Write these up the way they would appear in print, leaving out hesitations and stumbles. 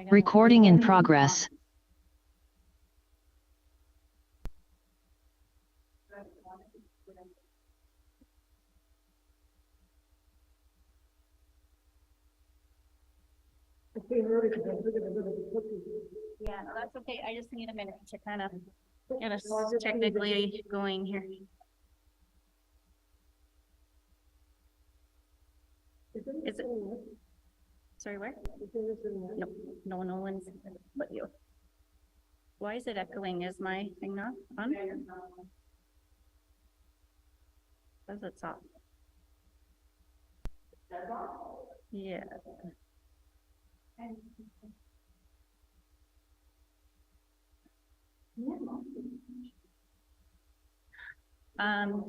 Recording in progress. Yeah, no, that's okay. I just need a minute to kind of get us technically going here. Is it? Sorry, where? No, no one's but you. Why is it echoing? Is my thing not on? Does it stop? Yeah.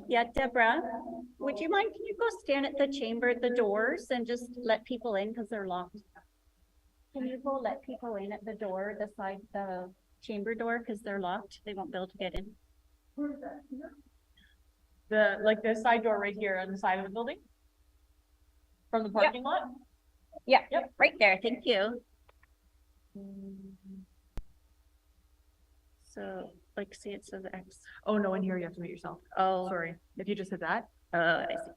Yeah, Deborah, would you mind, can you go stand at the chamber, at the doors and just let people in because they're locked? Can you go let people in at the door, the chamber door, because they're locked? They won't be able to get in. The side door right here on the side of the building? From the parking lot? Yeah, Yep. right there. Thank you. So, like, see, it says X. Oh, no, in here you have to mute yourself. Oh, Sorry, if you just hit that. I see.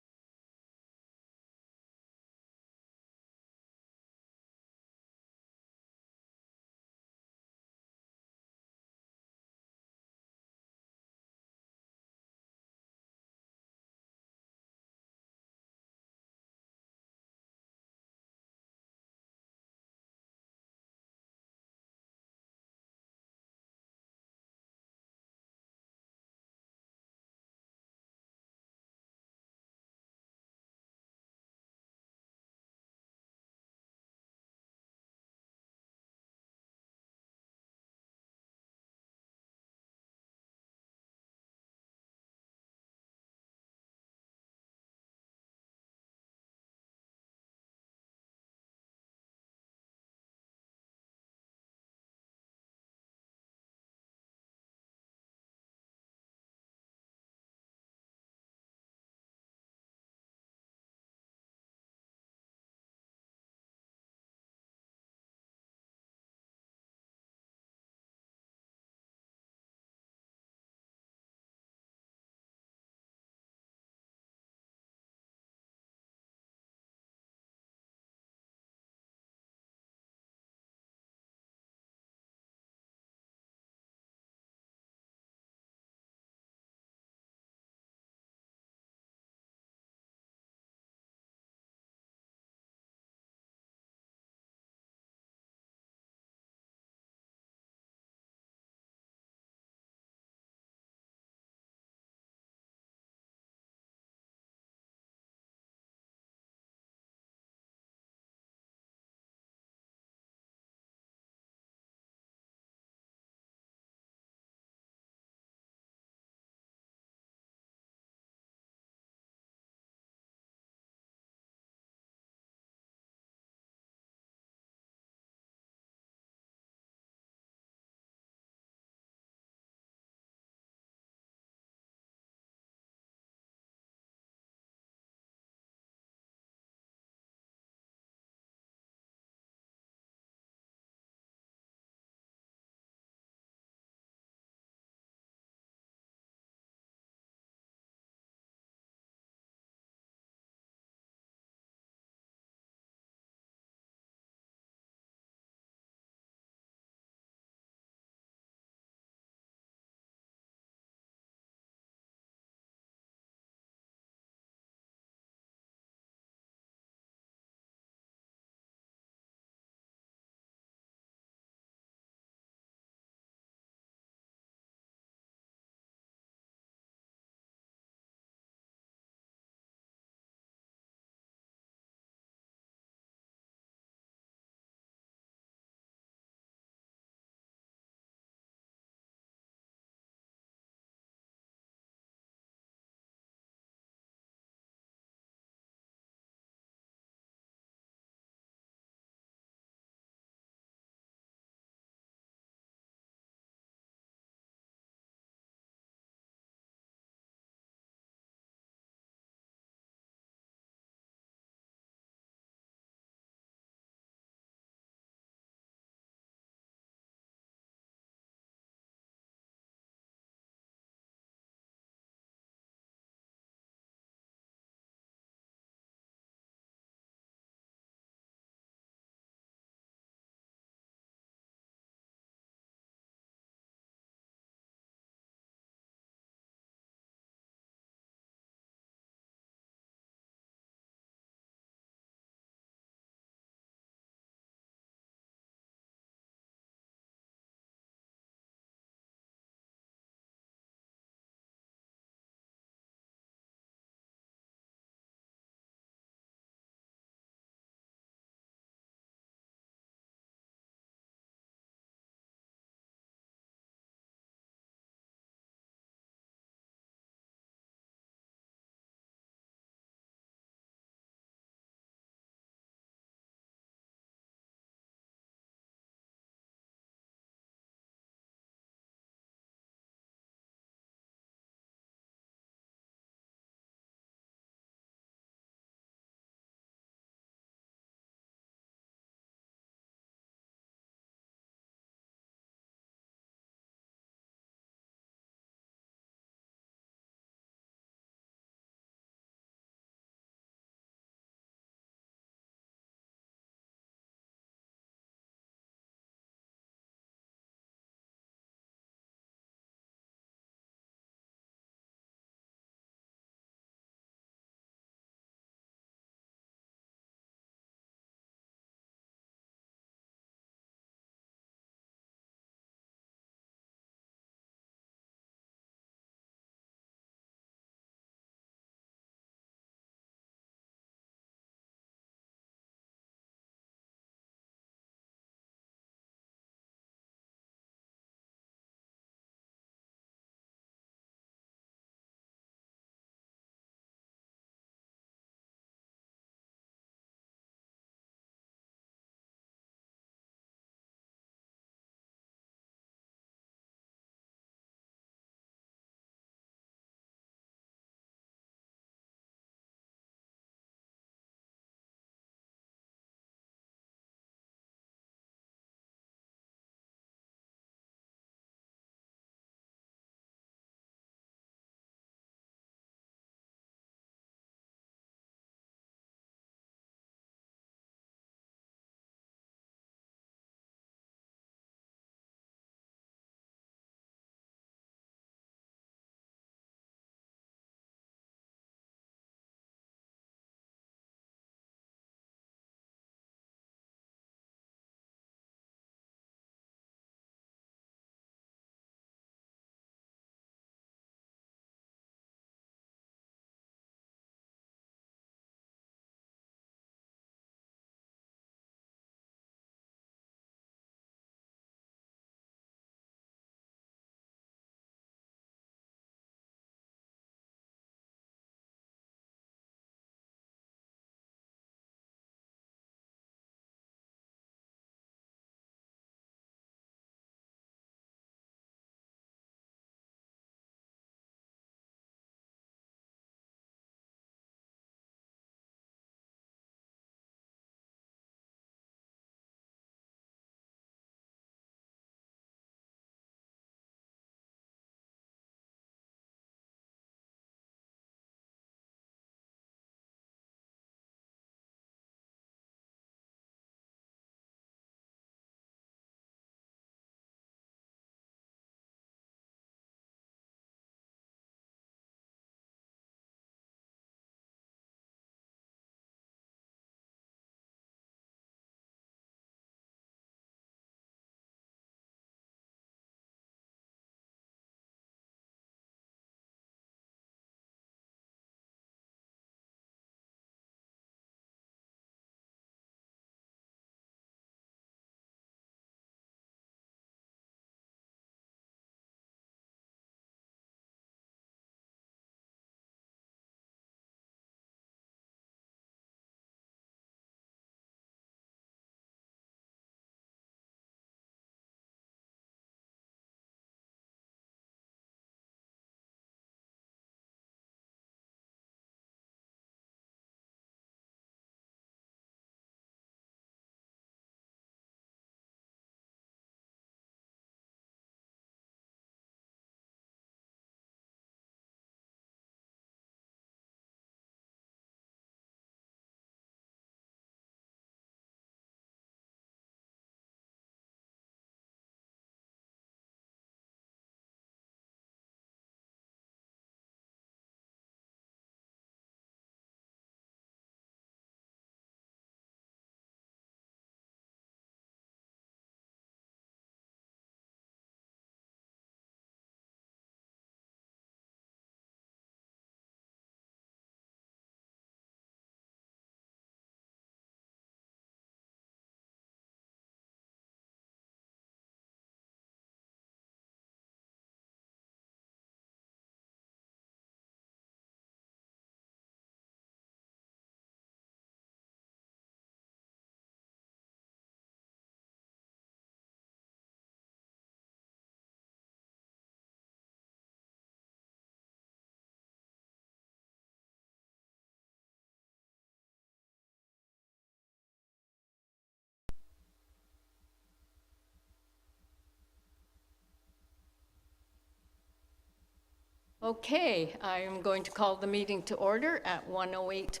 Okay, I am going to call the meeting to order at 1:08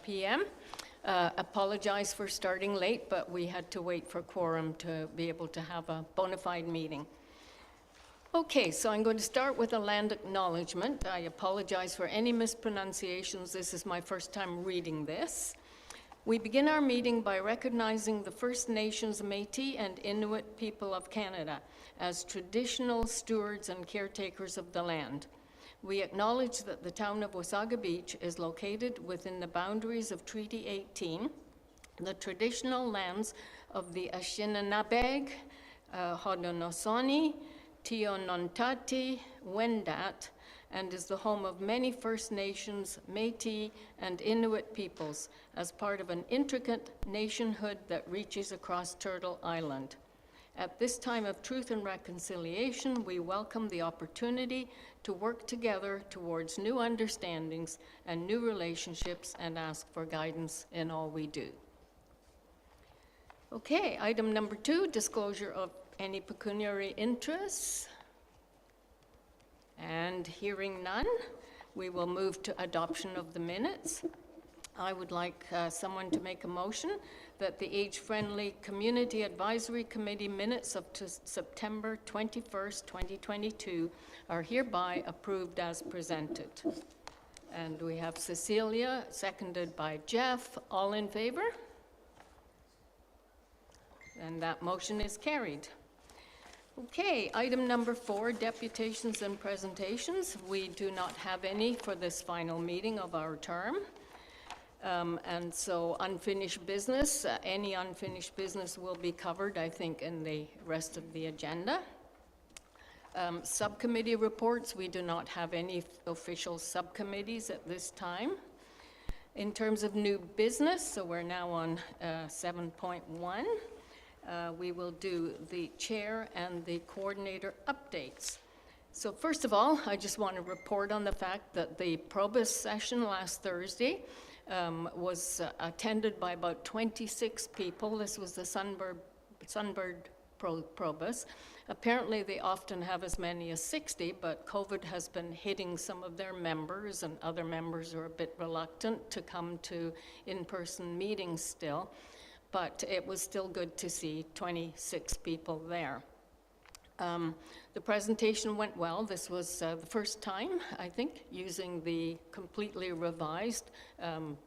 p.m. Apologize for starting late, but we had to wait for quorum to be able to have a bona fide meeting. Okay, so I'm going to start with a land acknowledgement. I apologize for any mispronunciations. This is my first time reading this. We begin our meeting by recognizing the First Nations, Métis, and Inuit people of Canada as traditional stewards and caretakers of the land. We acknowledge that the town of Wasaga Beach is located within the boundaries of Treaty 18, the traditional lands of the Anishinaabe, Haudenosaunee, Tionontati, Wendat, and is the home of many First Nations, Métis, and Inuit peoples as part of an intricate nationhood that reaches across Turtle Island. At this time of truth and reconciliation, we welcome the opportunity to work together towards new understandings and new relationships and ask for guidance in all we do. Okay, item number 2, disclosure of any pecuniary interests. And hearing none, we will move to adoption of the minutes. I would like someone to make a motion that the Age-Friendly Community Advisory Committee minutes of September 21st, 2022 are hereby approved as presented. And we have Cecilia, seconded by Jeff. All in favor? And that motion is carried. Okay, item number 4, deputations and presentations. We do not have any for this final meeting of our term. And so unfinished business, any unfinished business will be covered, I think, in the rest of the agenda. Subcommittee reports, we do not have any official subcommittees at this time. In terms of new business, so we're now on 7.1. We will do the chair and the coordinator updates. So first of all, I just want to report on the fact that the Probus session last Thursday was attended by about 26 people. This was the Sunbird Probus. Apparently they often have as many as 60, but COVID has been hitting some of their members, and other members are a bit reluctant to come to in-person meetings still. But it was still good to see 26 people there. The presentation went well. This was the first time, I think, using the completely revised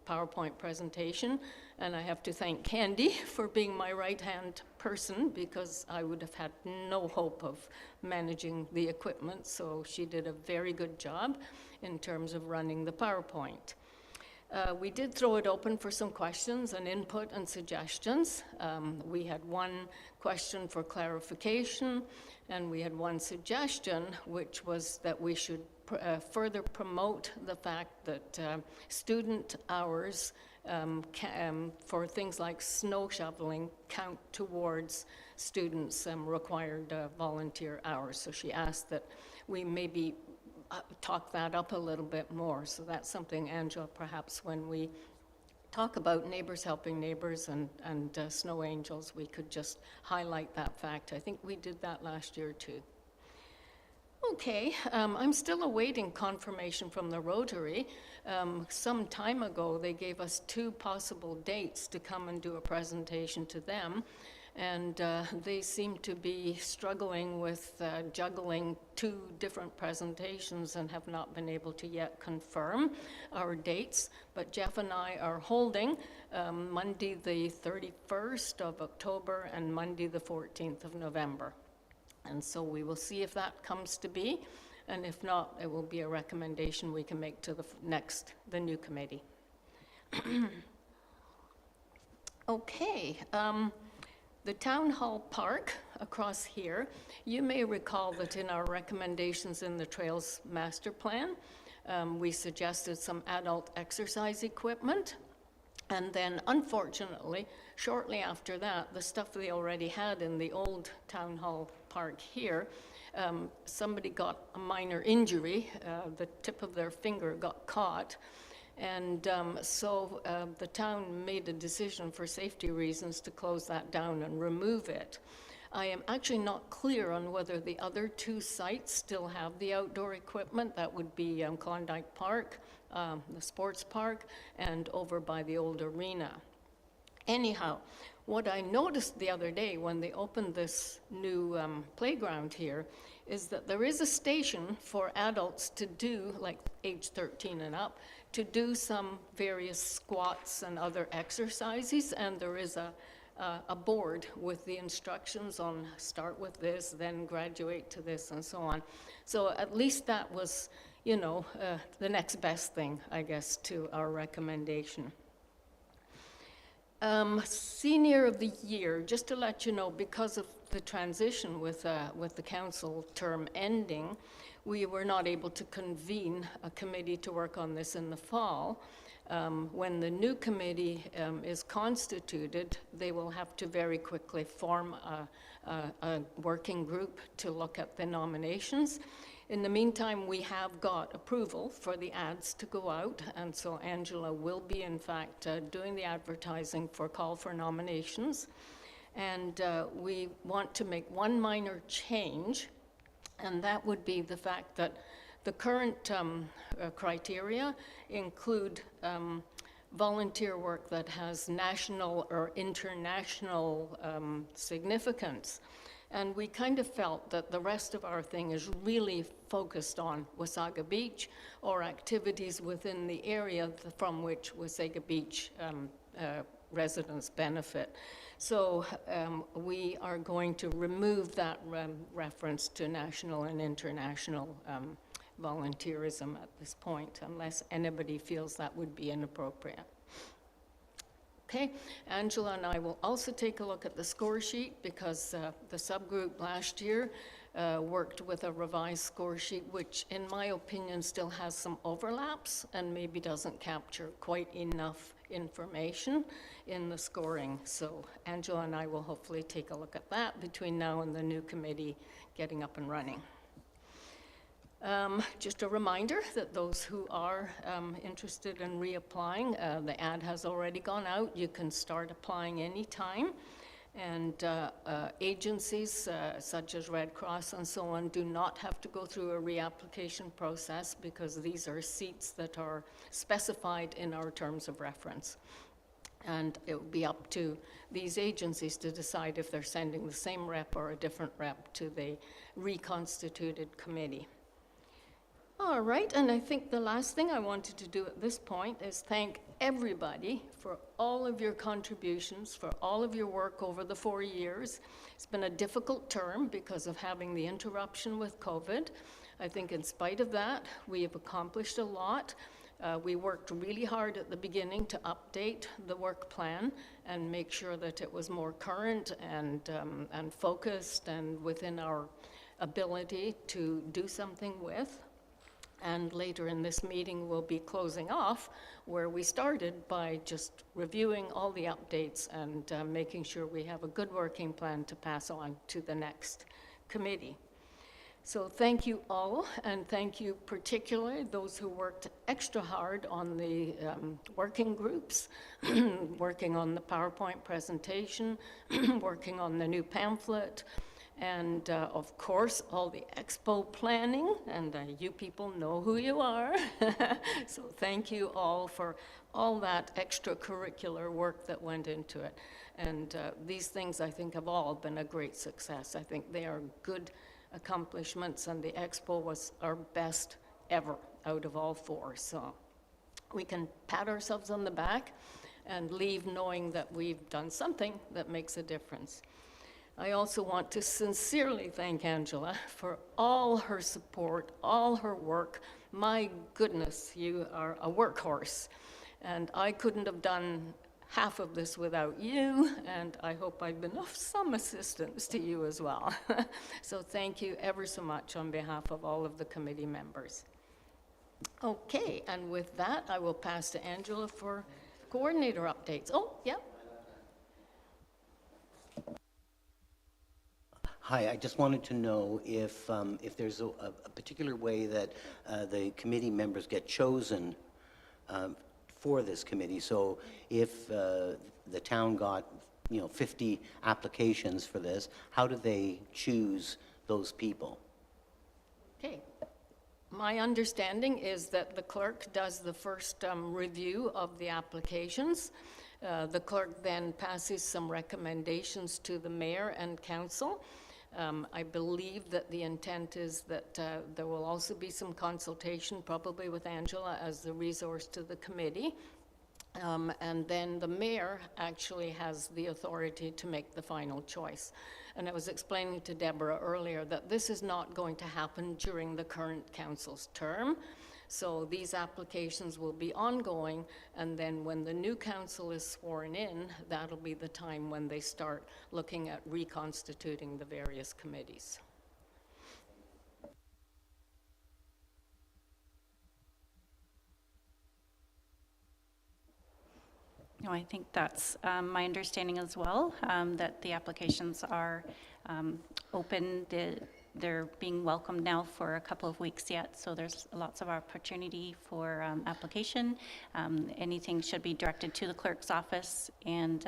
PowerPoint presentation. And I have to thank Candy for being my right-hand person, because I would have had no hope of managing the equipment. So she did a very good job in terms of running the PowerPoint. We did throw it open for some questions and input and suggestions. We had one question for clarification, and we had one suggestion, which was that we should further promote the fact that student hours for things like snow shoveling count towards students' required volunteer hours. So she asked that we maybe talk that up a little bit more. So that's something, Angela, perhaps when we talk about neighbors helping neighbors and snow angels, we could just highlight that fact. I think we did that last year too. Okay, I'm still awaiting confirmation from the Rotary. Some time ago, they gave us 2 possible dates to come and do a presentation to them. And they seem to be struggling with juggling 2 different presentations and have not been able to yet confirm our dates. But Jeff and I are holding Monday the 31st of October and Monday the 14th of November. And so we will see if that comes to be. And if not, it will be a recommendation we can make to the new committee. Okay. The Town Hall Park across here, you may recall that in our recommendations in the Trails Master Plan, we suggested some adult exercise equipment. And then, unfortunately, shortly after that, the stuff they already had in the old Town Hall Park here, somebody got a minor injury. The tip of their finger got caught. And so the town made a decision for safety reasons to close that down and remove it. I am actually not clear on whether the other two sites still have the outdoor equipment. That would be Klondike Park, the sports park, and over by the old arena. Anyhow, what I noticed the other day when they opened this new playground here is that there is a station for adults to do, like age 13 and up, to do some various squats and other exercises, and there is a board with the instructions on start with this, then graduate to this, and so on. So at least that was, you know, the next best thing, I guess, to our recommendation. Senior of the Year, just to let you know, because of the transition with the council term ending, we were not able to convene a committee to work on this in the fall. When the new committee is constituted, they will have to very quickly form a working group to look at the nominations. In the meantime, we have got approval for the ads to go out, and so Angela will be, in fact, doing the advertising for call for nominations. And we want to make one minor change, and that would be the fact that the current criteria include volunteer work that has national or international significance. And we kind of felt that the rest of our thing is really focused on Wasaga Beach or activities within the area from which Wasaga Beach residents benefit. So we are going to remove that reference to national and international volunteerism at this point, unless anybody feels that would be inappropriate. Okay, Angela and I will also take a look at the score sheet because the subgroup last year worked with a revised score sheet, which in my opinion still has some overlaps and maybe doesn't capture quite enough information in the scoring. So Angela and I will hopefully take a look at that between now and the new committee getting up and running. Just a reminder that those who are interested in reapplying, the ad has already gone out. You can start applying anytime. And agencies such as Red Cross and so on do not have to go through a reapplication process because these are seats that are specified in our terms of reference. And it will be up to these agencies to decide if they're sending the same rep or a different rep to the reconstituted committee. All right, and I think the last thing I wanted to do at this point is thank everybody for all of your contributions, for all of your work over the 4 years. It's been a difficult term because of having the interruption with COVID. I think in spite of that, we have accomplished a lot. We worked really hard at the beginning to update the work plan and make sure that it was more current and focused and within our ability to do something with. And later in this meeting, we'll be closing off where we started by just reviewing all the updates and making sure we have a good working plan to pass on to the next committee. So thank you all, and thank you particularly those who worked extra hard on the working groups, working on the PowerPoint presentation, working on the new pamphlet, and of course, all the expo planning, and you people know who you are. So thank you all for all that extracurricular work that went into it. And these things, I think, have all been a great success. I think they are good accomplishments, and the expo was our best ever out of all 4. So we can pat ourselves on the back and leave knowing that we've done something that makes a difference. I also want to sincerely thank Angela for all her support, all her work. My goodness, you are a workhorse. And I couldn't have done half of this without you, and I hope I've been of some assistance to you as well. So thank you ever so much on behalf of all of the committee members. Okay, and with that, I will pass to Angela for coordinator updates. Oh, yeah. Hi, I just wanted to know if there's a particular way that the committee members get chosen for this committee. So if the town got 50 applications for this, how do they choose those people? Okay. My understanding is that the clerk does the first review of the applications. The clerk then passes some recommendations to the mayor and council. I believe that the intent is that there will also be some consultation, probably with Angela as the resource to the committee. And then the mayor actually has the authority to make the final choice. And I was explaining to Deborah earlier that this is not going to happen during the current council's term. So these applications will be ongoing, and then when the new council is sworn in, that'll be the time when they start looking at reconstituting the various committees. No, I think that's my understanding as well, that the applications are open. They're being welcomed now for a couple of weeks yet, so there's lots of opportunity for application. Anything should be directed to the clerk's office and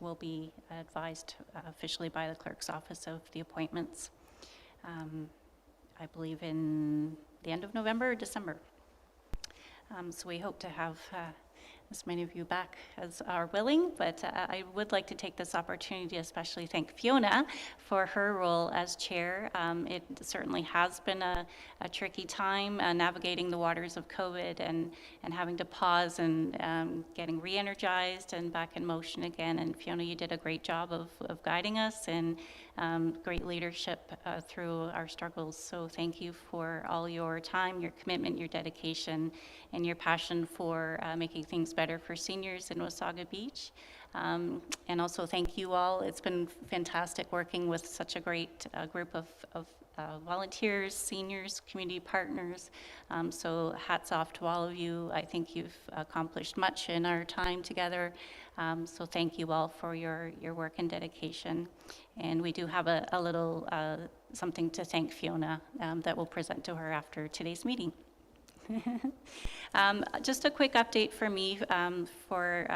will be advised officially by the clerk's office of the appointments. I believe in the end of November or December. So we hope to have as many of you back as are willing, but I would like to take this opportunity to especially thank Fiona for her role as chair. It certainly has been a tricky time navigating the waters of COVID and having to pause and getting re-energized and back in motion again. And Fiona, you did a great job of guiding us and great leadership through our struggles. So thank you for all your time, your commitment, your dedication, and your passion for making things better for seniors in Wasaga Beach. And also thank you all. It's been fantastic working with such a great group of volunteers, seniors, community partners. So hats off to all of you. I think you've accomplished much in our time together. So thank you all for your work and dedication. And we do have a little something to thank Fiona that we'll present to her after today's meeting. Just a quick update for me for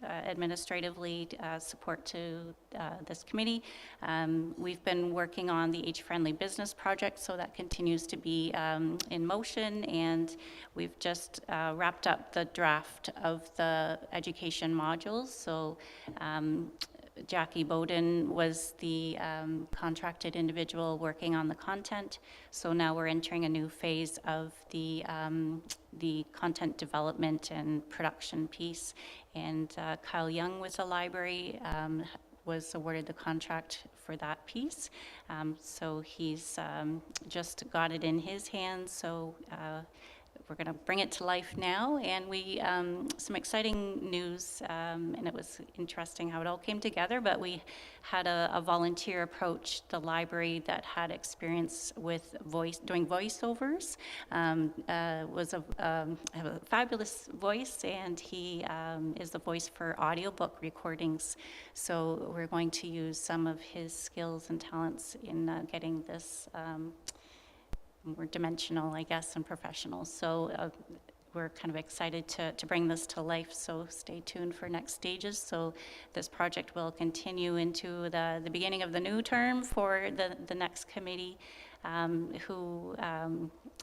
administratively support to this committee. We've been working on the Age-Friendly Business Project, so that continues to be in motion, and we've just wrapped up the draft of the education modules. So Jackie Bowden was the contracted individual working on the content. So now we're entering a new phase of the content development and production piece. And Kyle Young with the library was awarded the contract for that piece. So he's just got it in his hands. So we're going to bring it to life now, and we some exciting news, and it was interesting how it all came together, but we had a volunteer approach the library that had experience with doing voiceovers, have a fabulous voice, and he is the voice for audiobook recordings. So we're going to use some of his skills and talents in getting this more dimensional, I guess, and professional. So we're kind of excited to bring this to life, so stay tuned for next stages. So this project will continue into the beginning of the new term for the next committee, who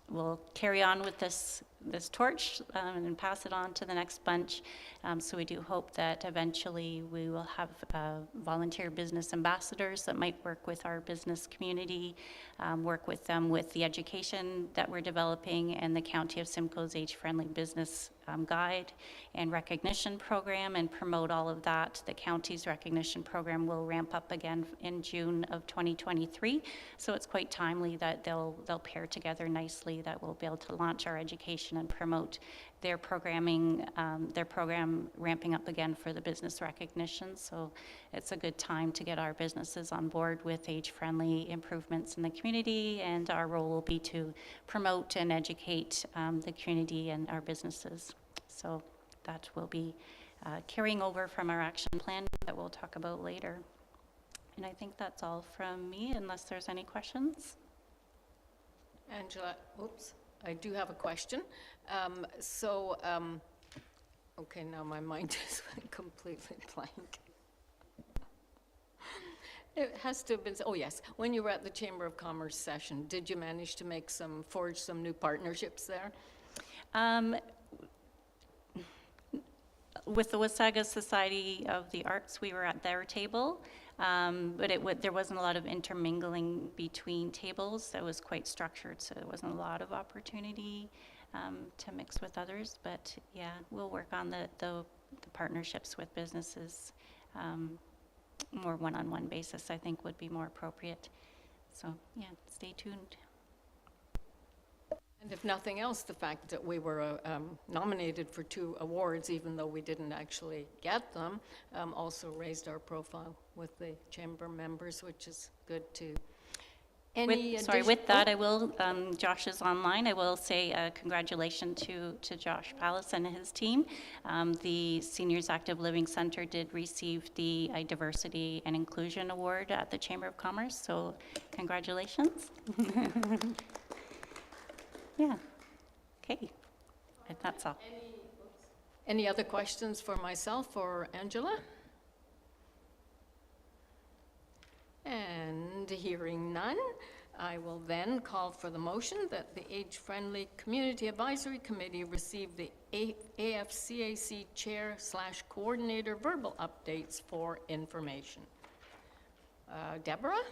will carry on with this torch and pass it on to the next bunch. So we do hope that eventually we will have volunteer business ambassadors that might work with our business community, work with them with the education that we're developing and the County of Simcoe's Age-Friendly Business Guide and Recognition Program, and promote all of that. The county's recognition program will ramp up again in June of 2023. So it's quite timely that they'll pair together nicely, that we'll be able to launch our education and promote their programming, their program ramping up again for the business recognition. So it's a good time to get our businesses on board with age-friendly improvements in the community, and our role will be to promote and educate the community and our businesses. So that will be carrying over from our action plan that we'll talk about later. And I think that's all from me, unless there's any questions. Angela, oops, I do have a question. Okay, now my mind just went completely blank. It has to have been, oh yes, when you were at the Chamber of Commerce session, did you manage to forge some new partnerships there? With the Wasaga Society of the Arts, we were at their table, but there wasn't a lot of intermingling between tables. It was quite structured, so there wasn't a lot of opportunity to mix with others. But yeah, we'll work on the partnerships with businesses. More one-on-one basis, I think, would be more appropriate. So yeah, stay tuned. And if nothing else, the fact that we were nominated for 2 awards, even though we didn't actually get them, also raised our profile with the chamber members, which is good too. With that, I will, Josh is online. I will say congratulations to Josh Pallas and his team. The Seniors Active Living Center did receive the Diversity and Inclusion Award at the Chamber of Commerce, so congratulations. Yeah, okay, that's all. Any other questions for myself or Angela? And hearing none, I will then call for the motion that the Age-Friendly Community Advisory Committee receive the AFCAC Chair/Coordinator verbal updates for information. Deborah,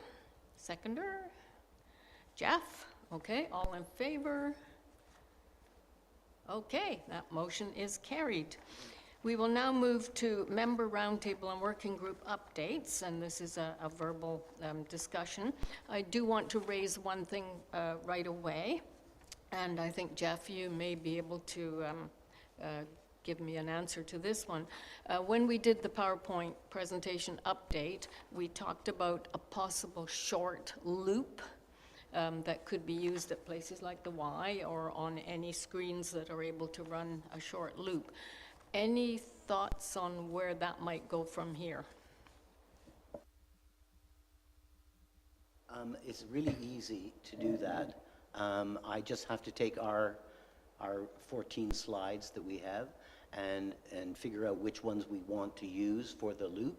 seconder? Jeff? Okay, all in favor? Okay, that motion is carried. We will now move to member roundtable and working group updates, and this is a verbal discussion. I do want to raise one thing right away, and I think, Jeff, you may be able to give me an answer to this one. When we did the PowerPoint presentation update, we talked about a possible short loop that could be used at places like the Y or on any screens that are able to run a short loop. Any thoughts on where that might go from here? It's really easy to do that. I just have to take our 14 slides that we have and figure out which ones we want to use for the loop.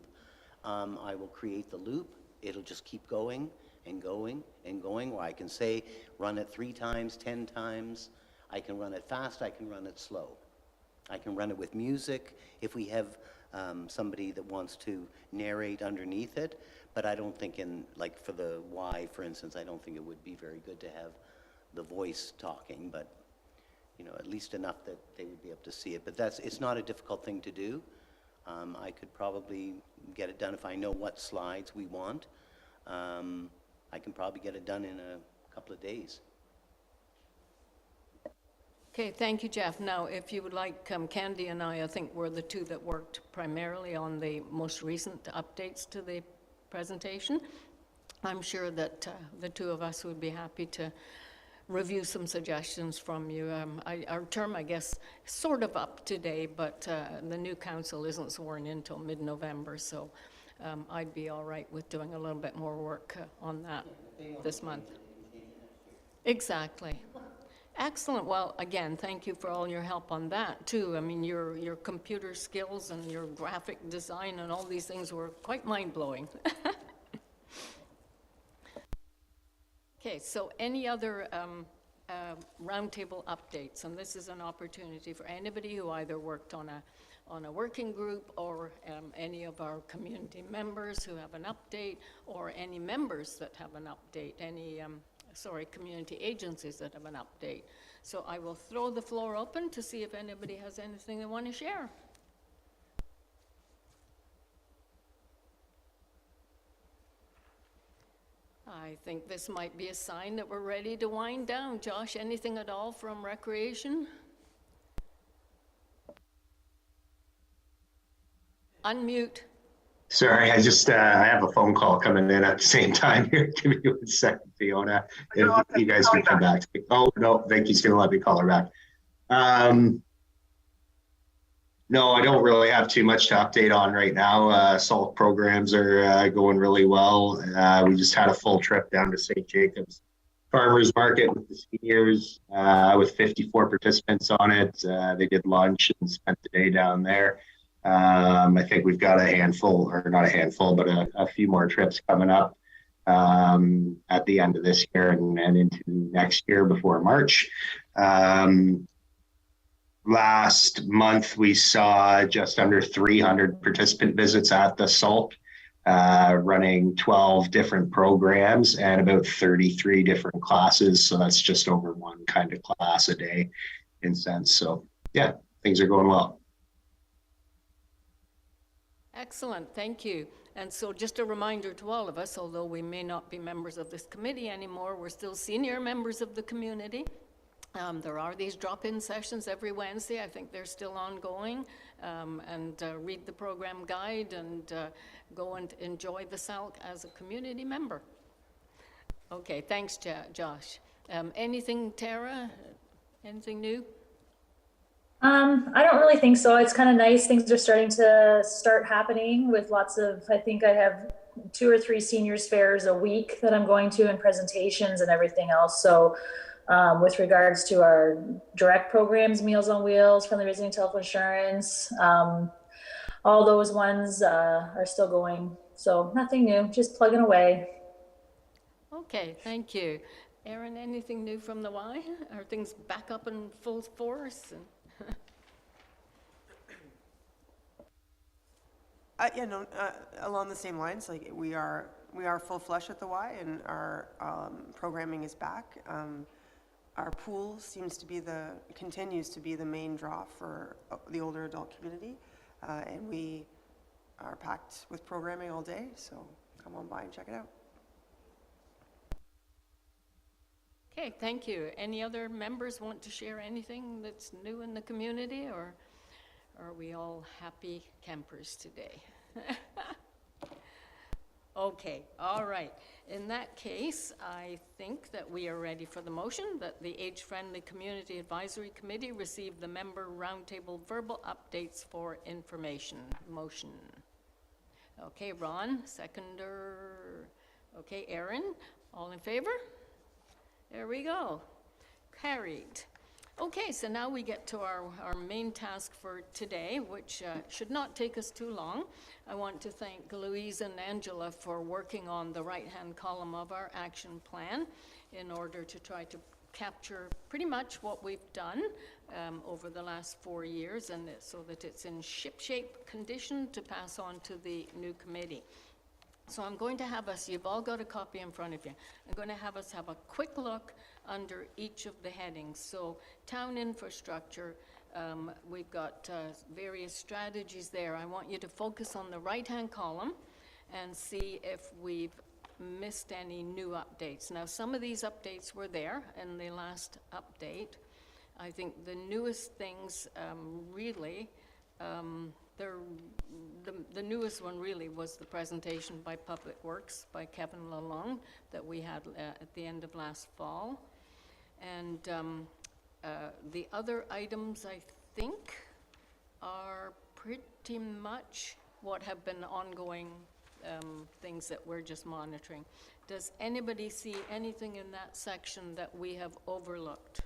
I will create the loop. It'll just keep going and going and going, or I can say run it 3 times, 10 times. I can run it fast, I can run it slow. I can run it with music if we have somebody that wants to narrate underneath it, but I don't think like for the Y, for instance, I don't think it would be very good to have the voice talking, but at least enough that they would be able to see it. But it's not a difficult thing to do. I could probably get it done if I know what slides we want. I can probably get it done in a couple of days. Okay, thank you, Jeff. Now, if you would like, Candy and I think we're the 2 that worked primarily on the most recent updates to the presentation. I'm sure that the 2 of us would be happy to review some suggestions from you. Our term, I guess, is sort of up today, but the new council isn't sworn in until mid-November, so I'd be all right with doing a little bit more work on that this month. Exactly. Excellent. Well, again, thank you for all your help on that, too. I mean, your computer skills and your graphic design and all these things were quite mind-blowing. Okay, so any other roundtable updates? And this is an opportunity for anybody who either worked on a working group or any of our community members who have an update, or any members that have an update, any community agencies that have an update. So I will throw the floor open to see if anybody has anything they want to share. I think this might be a sign that we're ready to wind down. Josh, anything at all from Recreation? Unmute. Sorry, I just I have a phone call coming in at the same time here. Give me 1 second, Fiona. If you guys can come back to me. Oh, no, Vicky's going to let me call her back. No, I don't really have too much to update on right now. SALT programs are going really well. We just had a full trip down to St. Jacobs Farmers Market with the seniors with 54 participants on it. They did lunch and spent the day down there. I think we've got a handful, or not a handful, but a few more trips coming up at the end of this year and into next year before March. Last month, we saw just under 300 participant visits at the SALT, running 12 different programs and about 33 different classes. So that's just over one kind of class a day in sense. So yeah, things are going well. Excellent, thank you. And so just a reminder to all of us, although we may not be members of this committee anymore, we're still senior members of the community. There are these drop-in sessions every Wednesday. I think they're still ongoing. And read the program guide and go and enjoy the SALC as a community member. Okay, thanks, Josh. Anything, Tara? Anything new? I don't really think so. It's kind of nice. Things are starting to happening with lots of, I think I have 2 or 3 seniors fairs a week that I'm going to, and presentations and everything else. So with regards to our direct programs, Meals on Wheels, Friendly Visiting Telephone Insurance, all those ones are still going. So nothing new, just plugging away. Okay, thank you. Erin, anything new from the Y? Are things back up in full force? Yeah, no, along the same lines, like we are full flush at the Y, and our programming is back. Our pool continues to be the main draw for the older adult community, and we are packed with programming all day, so come on by and check it out. Okay, thank you. Any other members want to share anything that's new in the community, or are we all happy campers today? Okay, all right. In that case, I think that we are ready for the motion that the Age-Friendly Community Advisory Committee receive the member roundtable verbal updates for information. Motion. Okay, Ron, seconder. Okay, Erin, all in favor? There we go. Carried. Okay, so now we get to our main task for today, which should not take us too long. I want to thank Louise and Angela for working on the right-hand column of our action plan in order to try to capture pretty much what we've done over the last 4 years, and so that it's in ship-shape condition to pass on to the new committee. So I'm going to have us, you've all got a copy in front of you, I'm going to have us have a quick look under each of the headings. So town infrastructure, we've got various strategies there. I want you to focus on the right-hand column and see if we've missed any new updates. Now, some of these updates were there in the last update. I think the newest things really, the newest one really was the presentation by Public Works by Kevin Lalonde that we had at the end of last fall. And the other items, I think, are pretty much what have been ongoing things that we're just monitoring. Does anybody see anything in that section that we have overlooked?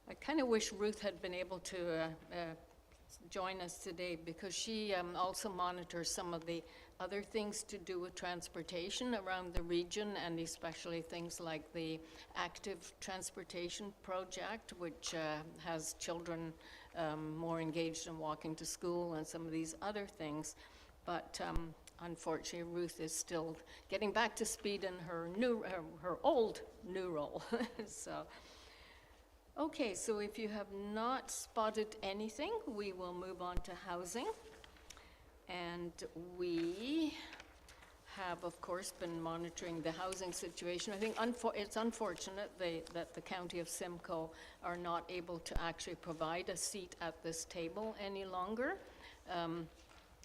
I kind of wish Ruth had been able to join us today, because she also monitors some of the other things to do with transportation around the region, and especially things like the Active Transportation Project, which has children more engaged in walking to school and some of these other things. But unfortunately, Ruth is still getting back to speed in her old new role. So. Okay, so if you have not spotted anything, we will move on to housing. And we have, of course, been monitoring the housing situation. I think it's unfortunate that the County of Simcoe are not able to actually provide a seat at this table any longer.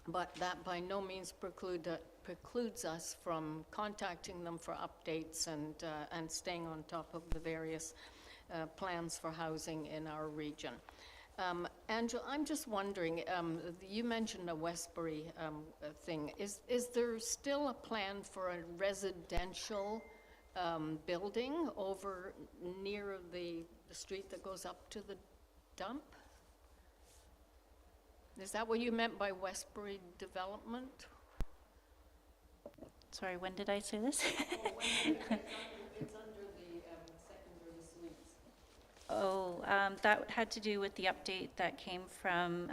But that by no means precludes us from contacting them for updates and staying on top of the various plans for housing in our region. Angela, I'm just wondering, you mentioned a Westbury thing. Is there still a plan for a residential building over near the street that goes up to the dump? Is that what you meant by Westbury development? Sorry, when did I say this? It's under the secondary suites. Oh, that had to do with the update that came from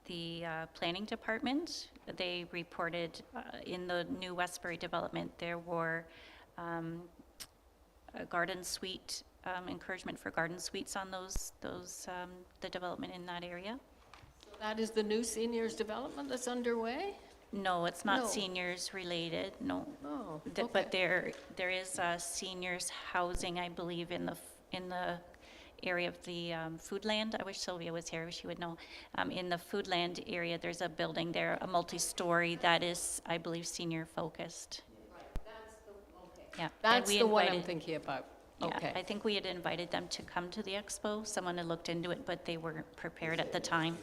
the planning department. They reported in the new Westbury development, there were a garden suite, encouragement for garden suites on the development in that area. So that is the new seniors development that's underway? No, it's not No. seniors related, no. Oh, But there is seniors housing, I believe, in the area of the Foodland. I wish Sylvia was here, she would know. In the Foodland area, there's a building there, a multi-story that is, I believe, senior focused. Yeah. and That's we the one I'm invited- thinking about. Yeah, Okay. I think we had invited them to come to the expo. Someone had looked into it, but they weren't prepared at the time.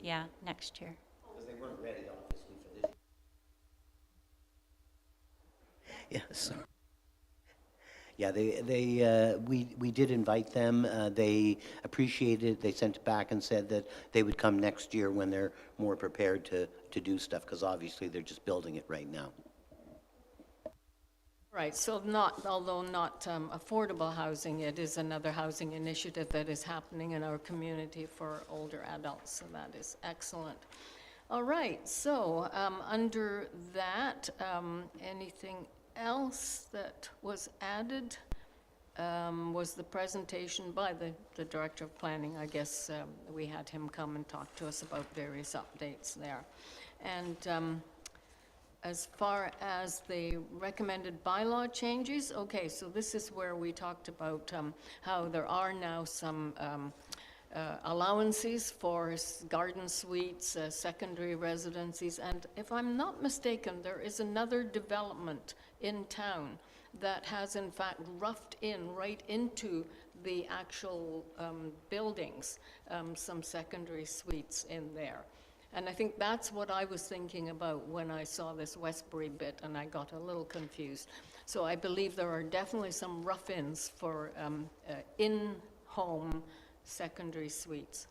Yeah, next year. Because they weren't ready, obviously, for this. Yeah, sorry. Yeah, we did invite them. They appreciated it. They sent it back and said that they would come next year when they're more prepared to do stuff, because obviously they're just building it right now. Right, so although not affordable housing, it is another housing initiative that is happening in our community for older adults, so that is excellent. All right, so under that, anything else that was added was the presentation by the Director of Planning. I guess we had him come and talk to us about various updates there. And as far as the recommended bylaw changes, okay, so this is where we talked about how there are now some allowances for garden suites, secondary residencies, and if I'm not mistaken, there is another development in town that has in fact roughed in right into the actual buildings, some secondary suites in there. And I think that's what I was thinking about when I saw this Westbury bit, and I got a little confused. So I believe there are definitely some rough-ins for in-home secondary suites.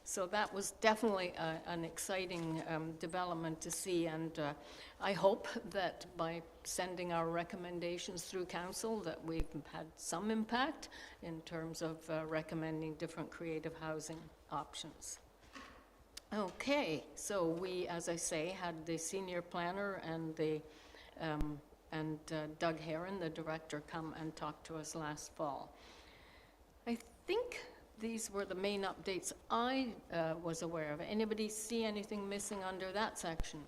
So that was definitely an exciting development to see, and I hope that by sending our recommendations through council that we've had some impact in terms of recommending different creative housing options. Okay, so we, as I say, had the senior planner and Doug Heron, the director, come and talk to us last fall. I think these were the main updates I was aware of. Anybody see anything missing under that section?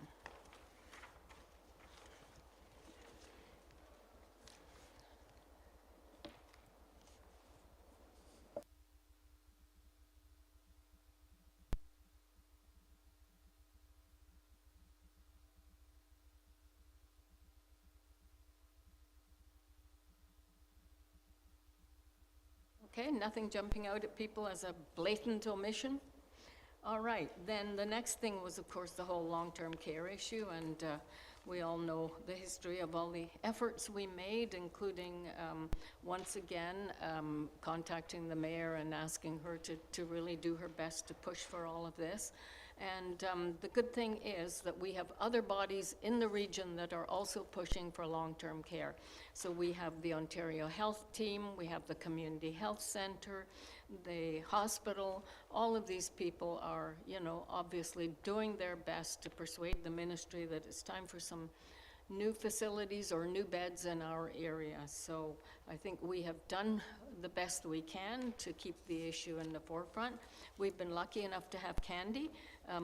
Okay, nothing jumping out at people as a blatant omission? All right, then the next thing was, of course, the whole long-term care issue, and we all know the history of all the efforts we made, including, once again, contacting the mayor and asking her to really do her best to push for all of this. And the good thing is that we have other bodies in the region that are also pushing for long-term care. So we have the Ontario Health Team, we have the Community Health Centre, the hospital. All of these people are, you know, obviously doing their best to persuade the ministry that it's time for some new facilities or new beds in our area. So I think we have done the best we can to keep the issue in the forefront. We've been lucky enough to have Candy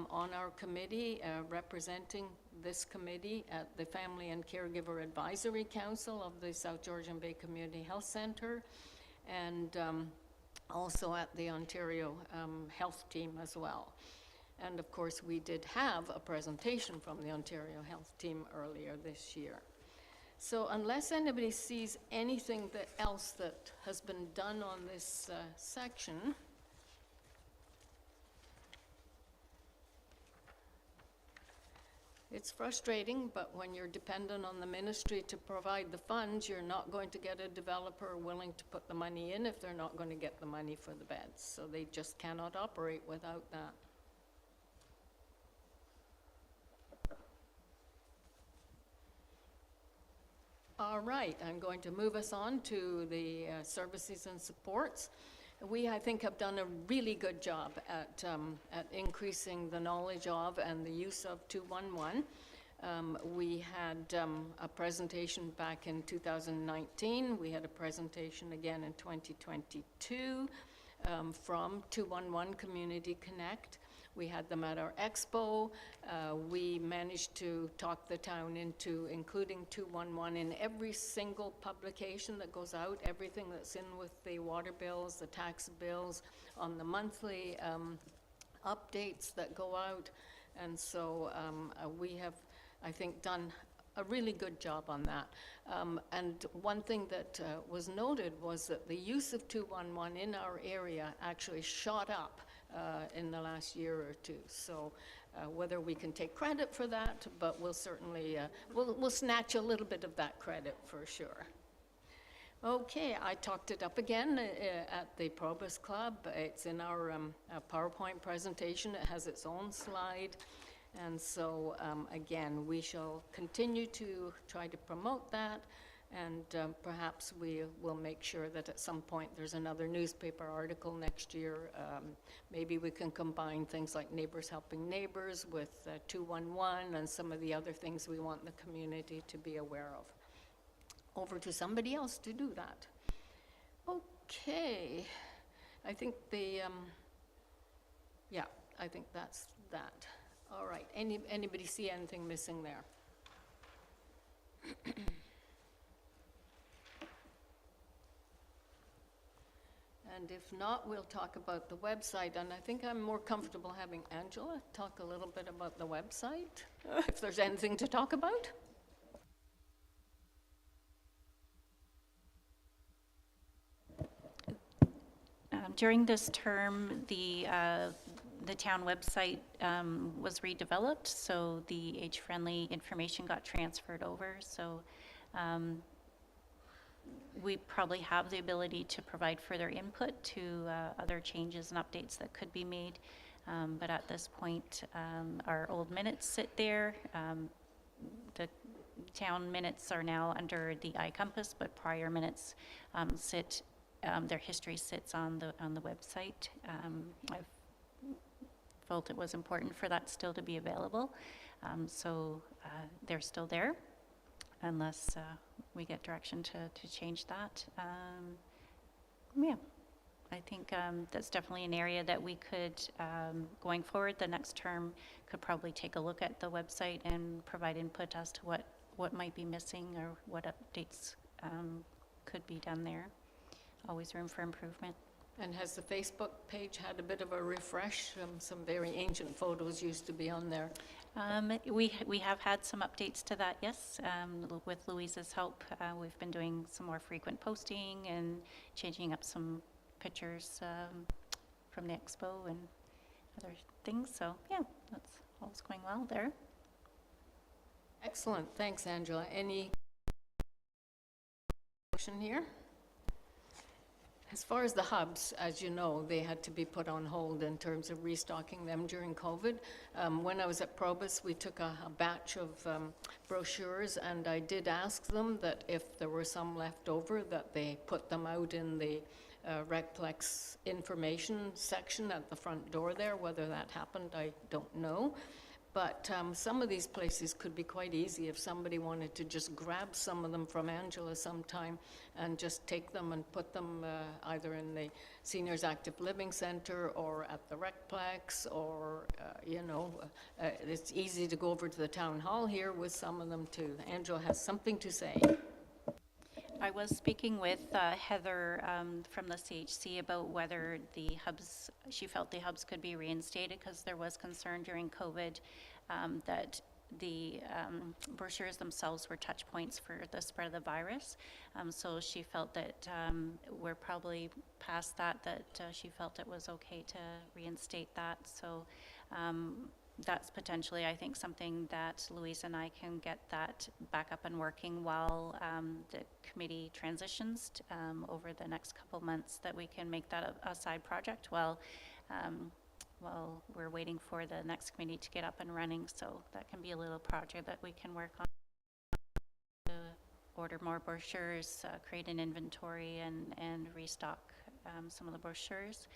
on our committee, representing this committee at the Family and Caregiver Advisory Council of the South Georgian Bay Community Health Centre, and also at the Ontario Health Team as well. And of course, we did have a presentation from the Ontario Health Team earlier this year. So unless anybody sees anything else that has been done on this section, It's frustrating, but when you're dependent on the ministry to provide the funds, you're not going to get a developer willing to put the money in if they're not going to get the money for the beds. So they just cannot operate without that. All right, I'm going to move us on to the services and supports. We, I think, have done a really good job at increasing the knowledge of and the use of 211. We had a presentation back in 2019. We had a presentation again in 2022 from 211 Community Connect. We had them at our expo. We managed to talk the town into including 211 in every single publication that goes out, everything that's in with the water bills, the tax bills, on the monthly updates that go out. And so we have, I think, done a really good job on that. And one thing that was noted was that the use of 211 in our area actually shot up in the last year or two. So whether we can take credit for that, but we'll certainly, we'll snatch a little bit of that credit for sure. Okay, I talked it up again at the Probus Club. It's in our PowerPoint presentation. It has its own slide. And so, again, we shall continue to try to promote that, and perhaps we will make sure that at some point there's another newspaper article next year. Maybe we can combine things like Neighbors Helping Neighbors with 211 and some of the other things we want the community to be aware of. Over to somebody else to do that. Okay, I think yeah, I think that's that. All right, anybody see anything missing there? And if not, we'll talk about the website. And I think I'm more comfortable having Angela talk a little bit about the website, if there's anything to talk about. During this term, the town website was redeveloped, so the age-friendly information got transferred over. So we probably have the ability to provide further input to other changes and updates that could be made. But at this point, our old minutes sit there. The town minutes are now under the iCompass, but prior minutes sit. Their history sits on the website. I've felt it was important for that still to be available, so they're still there, unless we get direction to change that. Yeah, I think that's definitely an area that we could, going forward, the next term, could probably take a look at the website and provide input as to what might be missing or what updates could be done there. Always room for improvement. And has the Facebook page had a bit of a refresh? Some very ancient photos used to be on there. We have had some updates to that, yes. With Louise's help, we've been doing some more frequent posting and changing up some pictures from the expo and other things. So yeah, that's all's going well there. Excellent, thanks, Angela. Any question here? As far as the hubs, as you know, they had to be put on hold in terms of restocking them during COVID. When I was at Probus, we took a batch of brochures, and I did ask them that if there were some left over, that they put them out in the Recplex information section at the front door there. Whether that happened, I don't know. But some of these places could be quite easy if somebody wanted to just grab some of them from Angela sometime and just take them and put them either in the Seniors Active Living Center or at the Recplex, or, you know, it's easy to go over to the town hall here with some of them too. Angela has something to say. I was speaking with Heather from the CHC about whether the hubs, she felt the hubs could be reinstated because there was concern during COVID that the brochures themselves were touch points for the spread of the virus. So she felt that we're probably past that, she felt it was okay to reinstate that. So that's potentially, I think, something that Louise and I can get that back up and working while the committee transitions over the next couple months, that we can make that a side project while we're waiting for the next committee to get up and running. So that can be a little project that we can work on, to order more brochures, create an inventory, and restock some of the brochures.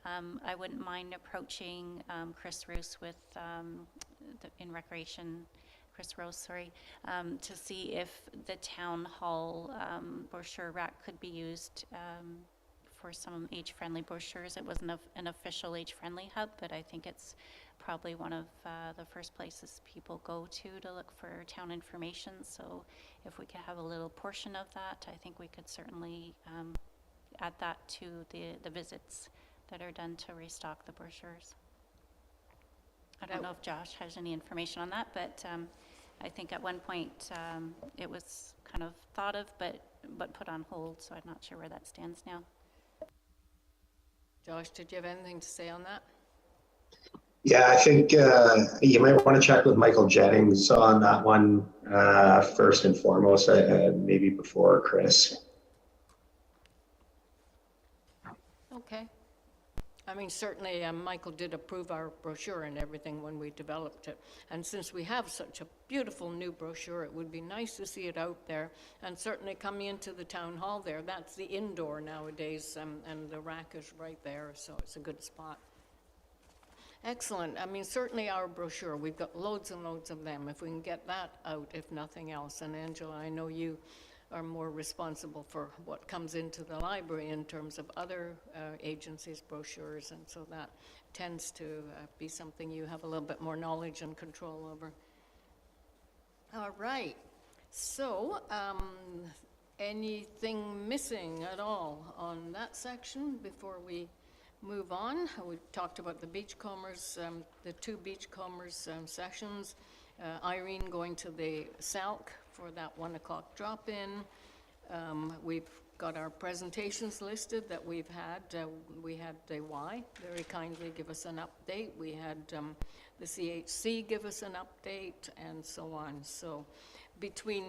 I wouldn't mind approaching Chris Roos with, in Recreation, Chris Rose, sorry, to see if the town hall brochure rack could be used for some age-friendly brochures. It wasn't an official age-friendly hub, but I think it's probably one of the first places people go to look for town information. So if we could have a little portion of that, I think we could certainly add that to the visits that are done to restock the brochures. I don't know if Josh has any information on that, but I think at one point it was kind of thought of, but put on hold, so I'm not sure where that stands now. Josh, did you have anything to say on that? Yeah, I think you might want to check with Michael Jennings on that one first and foremost, maybe before Chris. Okay. I mean, certainly Michael did approve our brochure and everything when we developed it. And since we have such a beautiful new brochure, it would be nice to see it out there. And certainly coming into the town hall there, that's the indoor nowadays, and the rack is right there, so it's a good spot. Excellent. I mean, certainly our brochure, we've got loads and loads of them. If we can get that out, if nothing else. And Angela, I know you are more responsible for what comes into the library in terms of other agencies' brochures, and so that tends to be something you have a little bit more knowledge and control over. All right. So, anything missing at all on that section before we move on? We talked about the beachcombers, the two beachcombers sessions. Irene going to the SALC for that 1 o'clock drop-in. We've got our presentations listed that we've had. We had the Y very kindly give us an update. We had the CHC give us an update, and so on. So between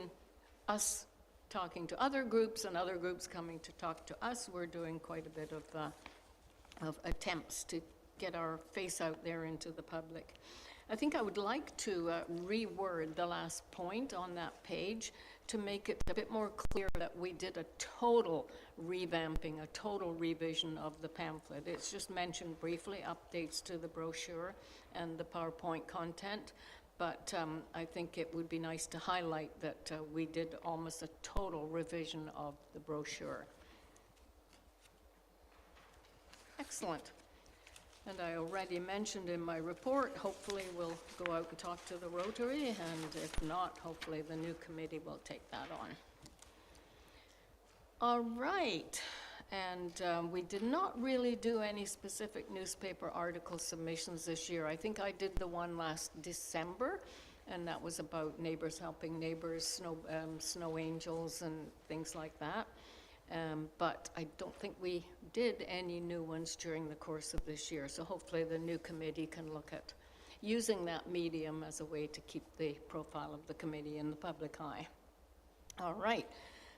us talking to other groups and other groups coming to talk to us, we're doing quite a bit of attempts to get our face out there into the public. I think I would like to reword the last point on that page to make it a bit more clear that we did a total revamping, a total revision of the pamphlet. It's just mentioned briefly, updates to the brochure and the PowerPoint content, but I think it would be nice to highlight that we did almost a total revision of the brochure. Excellent. And I already mentioned in my report, hopefully we'll go out and talk to the Rotary, and if not, hopefully the new committee will take that on. All right, and we did not really do any specific newspaper article submissions this year. I think I did the one last December, and that was about neighbors helping neighbors, snow angels and things like that. But I don't think we did any new ones during the course of this year. So hopefully the new committee can look at using that medium as a way to keep the profile of the committee in the public eye. All right,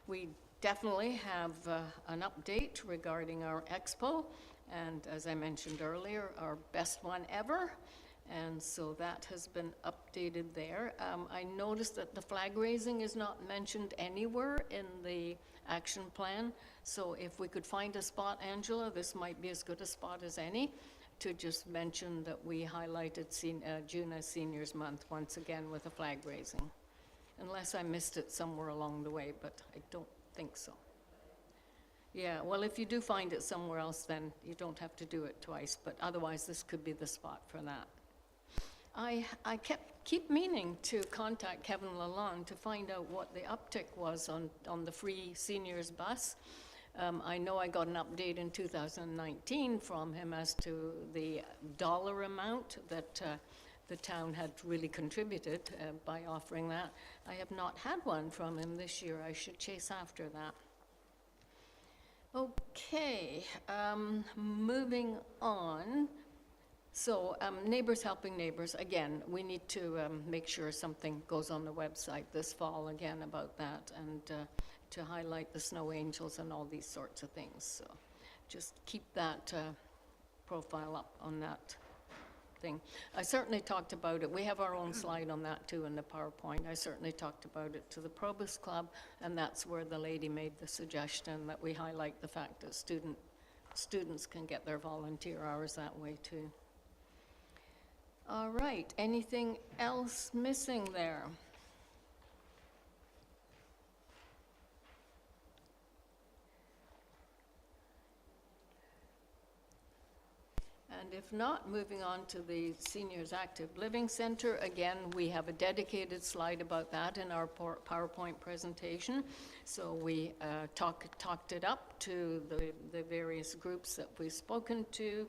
we definitely have an update regarding our expo. And as I mentioned earlier, our best one ever. And so that has been updated there. I noticed that the flag raising is not mentioned anywhere in the action plan. So if we could find a spot, Angela, this might be as good a spot as any, to just mention that we highlighted June as Seniors Month once again with a flag raising. Unless I missed it somewhere along the way, but I don't think so. Yeah, well, if you do find it somewhere else, then you don't have to do it twice, but otherwise this could be the spot for that. I keep meaning to contact Kevin Lalonde to find out what the uptick was on the free seniors bus. I know I got an update in 2019 from him as to the dollar amount that the town had really contributed by offering that. I have not had one from him this year. I should chase after that. Okay, moving on. So Neighbors Helping Neighbors, again, we need to make sure something goes on the website this fall again about that, and to highlight the snow angels and all these sorts of things. So just keep that profile up on that thing. I certainly talked about it. We have our own slide on that too in the PowerPoint. I certainly talked about it to the Probus Club, and that's where the lady made the suggestion that we highlight the fact that students can get their volunteer hours that way too. All right, anything else missing there? And if not, moving on to the Seniors Active Living Center, again, we have a dedicated slide about that in our PowerPoint presentation. So we talked it up to the various groups that we've spoken to.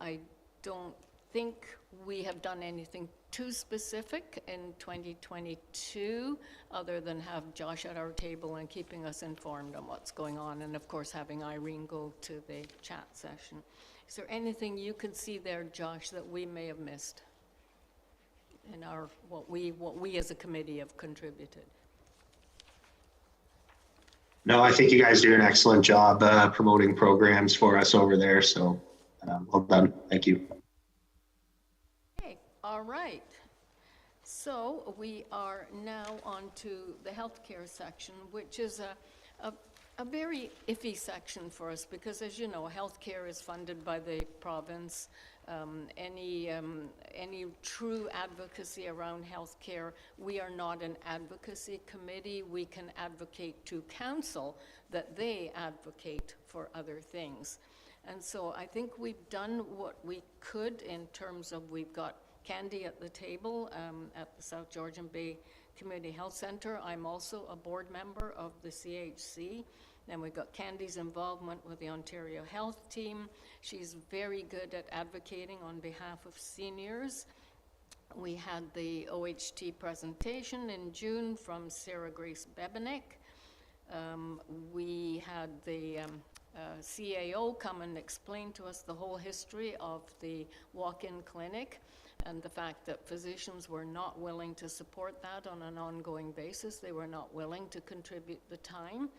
I don't think we have done anything too specific in 2022, other than have Josh at our table and keeping us informed on what's going on, and of course having Irene go to the chat session. Is there anything you can see there, Josh, that we may have missed in our what we as a committee have contributed? No, I think you guys do an excellent job promoting programs for us over there. So well done. Thank you. Okay, all right. So we are now on to the healthcare section, which is a very iffy section for us because, as you know, healthcare is funded by the province. Any true advocacy around healthcare, we are not an advocacy committee. We can advocate to council that they advocate for other things. And so I think we've done what we could in terms of, we've got Candy at the table at the South Georgian Bay Community Health Center. I'm also a board member of the CHC. Then we've got Candy's involvement with the Ontario Health Team. She's very good at advocating on behalf of seniors. We had the OHT presentation in June from Sarah Grace Bebenek. We had the CAO come and explain to us the whole history of the walk-in clinic and the fact that physicians were not willing to support that on an ongoing basis. They were not willing to contribute the time.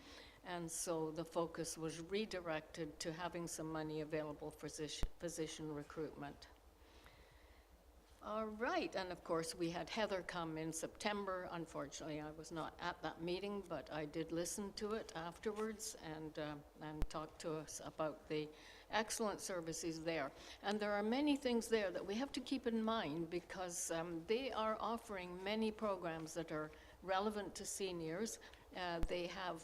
And so the focus was redirected to having some money available for physician recruitment. All right, and of course we had Heather come in September. Unfortunately, I was not at that meeting, but I did listen to it afterwards and talk to us about the excellent services there. And there are many things there that we have to keep in mind because they are offering many programs that are relevant to seniors. They have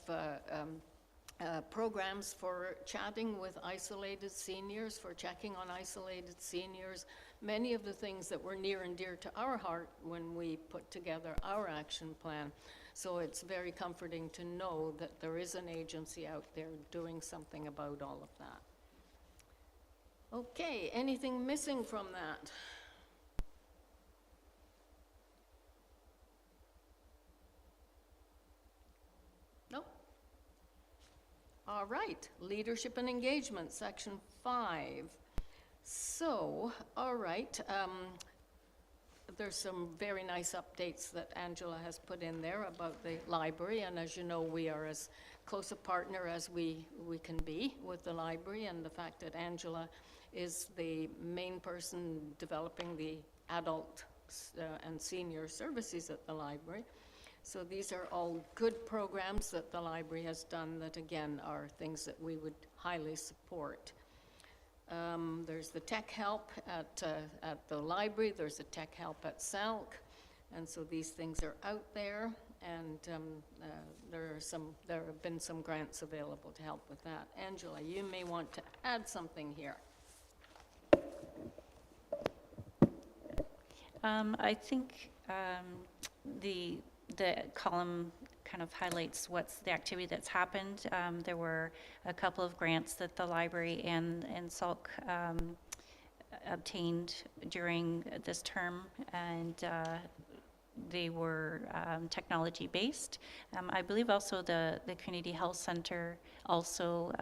programs for chatting with isolated seniors, for checking on isolated seniors, many of the things that were near and dear to our heart when we put together our action plan. So it's very comforting to know that there is an agency out there doing something about all of that. Okay, anything missing from that? Nope. All right, leadership and engagement, section 5. So, all right, there's some very nice updates that Angela has put in there about the library, and as you know, we are as close a partner as we can be with the library, and the fact that Angela is the main person developing the adult and senior services at the library. So these are all good programs that the library has done that, again, are things that we would highly support. There's the tech help at the library. There's the tech help at SALC. And so these things are out there. And there have been some grants available to help with that. Angela, you may want to add something here. I think the column kind of highlights what's the activity that's happened. There were a couple of grants that the library and SALC obtained during this term, and they were technology-based. I believe also the Community Health Center also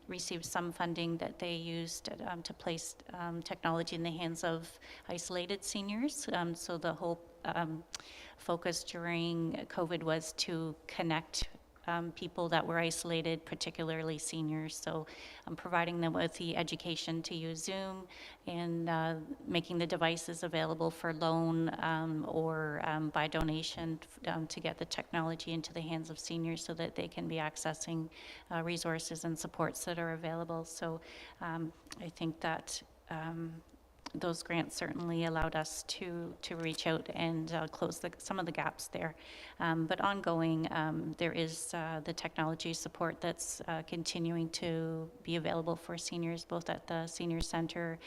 received some funding that they used to place technology in the hands of isolated seniors. So the whole focus during COVID was to connect people that were isolated, particularly seniors. So providing them with the education to use Zoom and making the devices available for loan or by donation to get the technology into the hands of seniors so that they can be accessing resources and supports that are available. So I think that those grants certainly allowed us to reach out and close some of the gaps there. But ongoing, there is the technology support that's continuing to be available for seniors, both at the senior center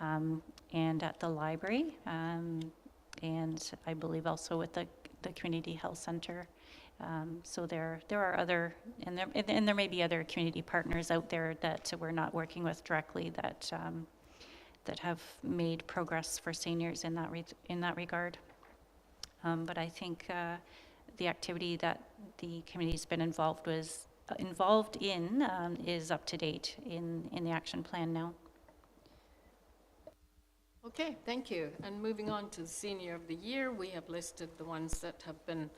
and at the library, and I believe also with the community health center. So there are other, and there may be other community partners out there that we're not working with directly that have made progress for seniors in that regard. But I think the activity that the community's been involved in is up to date in the action plan now. Okay, thank you. And moving on to the Senior of the Year, we have listed the ones that have been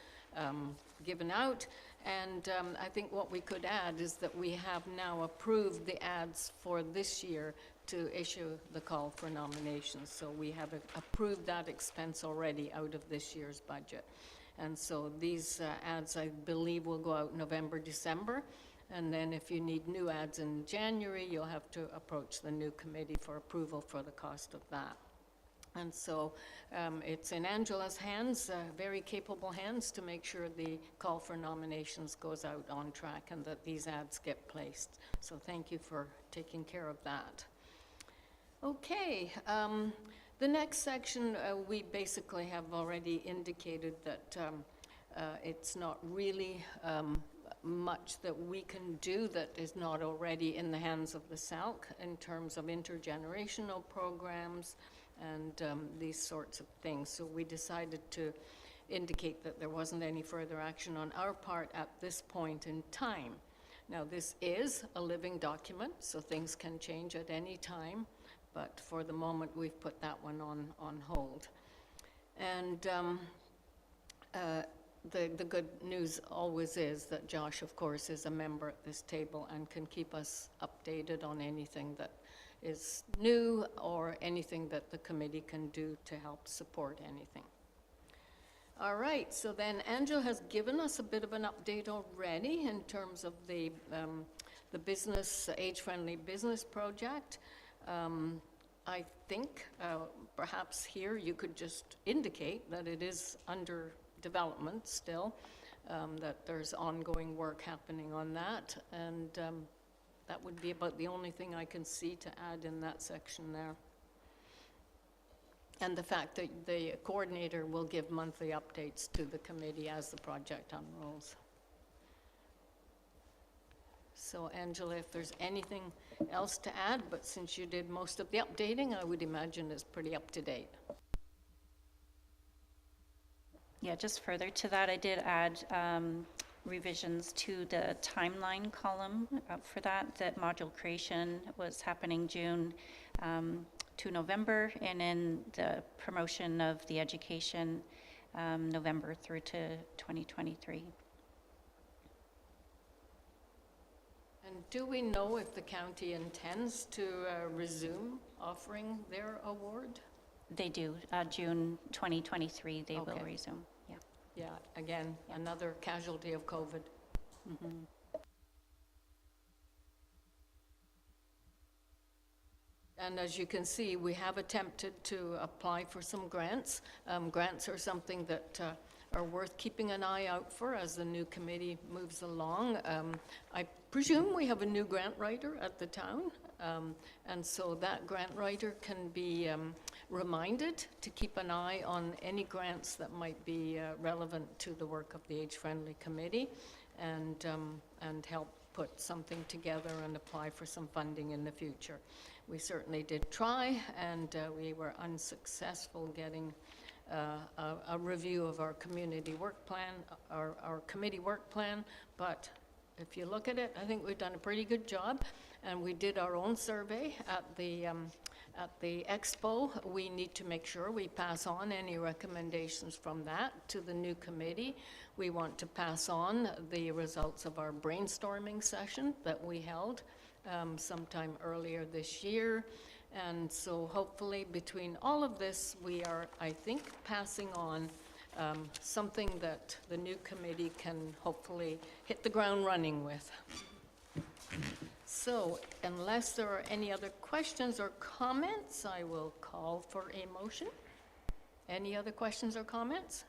given out. And I think what we could add is that we have now approved the ads for this year to issue the call for nominations. So we have approved that expense already out of this year's budget. And so these ads, I believe, will go out November, December. And then if you need new ads in January, you'll have to approach the new committee for approval for the cost of that. And so it's in Angela's hands, very capable hands, to make sure the call for nominations goes out on track and that these ads get placed. So thank you for taking care of that. Okay, the next section, we basically have already indicated that it's not really much that we can do that is not already in the hands of the SALC in terms of intergenerational programs and these sorts of things. So we decided to indicate that there wasn't any further action on our part at this point in time. Now, this is a living document, so things can change at any time, but for the moment, we've put that one on hold. And the good news always is that Josh, of course, is a member at this table and can keep us updated on anything that is new or anything that the committee can do to help support anything. All right, so then Angela has given us a bit of an update already in terms of the business, age-friendly business project. I think perhaps here you could just indicate that it is under development still, that there's ongoing work happening on that, and that would be about the only thing I can see to add in that section there. And the fact that the coordinator will give monthly updates to the committee as the project unrolls. So Angela, if there's anything else to add, but since you did most of the updating, I would imagine it's pretty up to date. Yeah, just further to that, I did add revisions to the timeline column for that module creation was happening June to November, and in the promotion of the education, November through to 2023. And do we know if the county intends to resume offering their award? They do. June 2023, they will resume. Yeah. Yeah, again, another casualty of COVID. Mm-hmm. And as you can see, we have attempted to apply for some grants. Grants are something that are worth keeping an eye out for as the new committee moves along. I presume we have a new grant writer at the town, and so that grant writer can be reminded to keep an eye on any grants that might be relevant to the work of the Age-Friendly Committee, and help put something together and apply for some funding in the future. We certainly did try, and we were unsuccessful getting a review of our community work plan, our committee work plan, but if you look at it, I think we've done a pretty good job, and we did our own survey at the expo. We need to make sure we pass on any recommendations from that to the new committee. We want to pass on the results of our brainstorming session that we held sometime earlier this year. And so hopefully between all of this, we are, I think, passing on something that the new committee can hopefully hit the ground running with. So unless there are any other questions or comments, I will call for a motion. Any other questions or comments?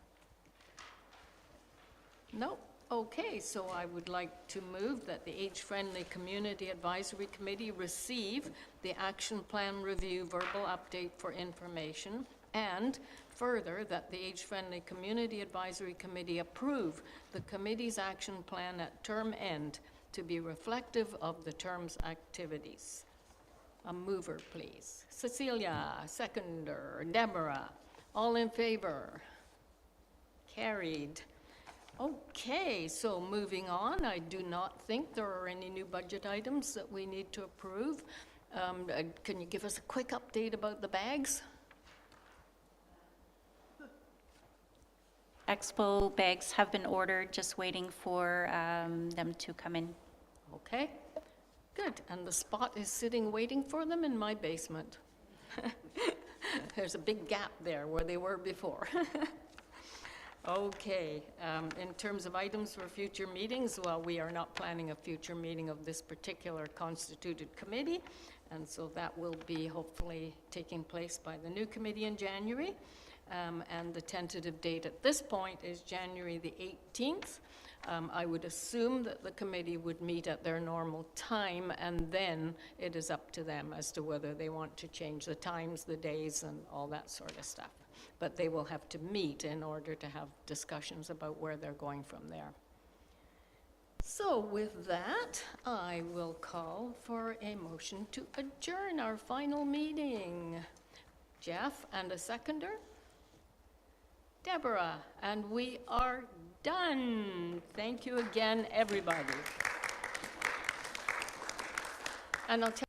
No? Okay, so I would like to move that the Age-Friendly Community Advisory Committee receive the action plan review verbal update for information, and further, that the Age-Friendly Community Advisory Committee approve the committee's action plan at term end to be reflective of the term's activities. A mover, please. Cecilia, seconder. Deborah, all in favor? Carried. Okay, so moving on, I do not think there are any new budget items that we need to approve. Can you give us a quick update about the bags? Expo bags have been ordered, just waiting for them to come in. Okay, good. And the spot is sitting waiting for them in my basement. There's a big gap there where they were before. Okay, in terms of items for future meetings, well, we are not planning a future meeting of this particular constituted committee, and so that will be hopefully taking place by the new committee in January. And the tentative date at this point is January the 18th. I would assume that the committee would meet at their normal time, and then it is up to them as to whether they want to change the times, the days, and all that sort of stuff. But they will have to meet in order to have discussions about where they're going from there. So with that, I will call for a motion to adjourn our final meeting. Jeff, and a seconder? Deborah, and we are done. Thank you again, everybody. And I'll tell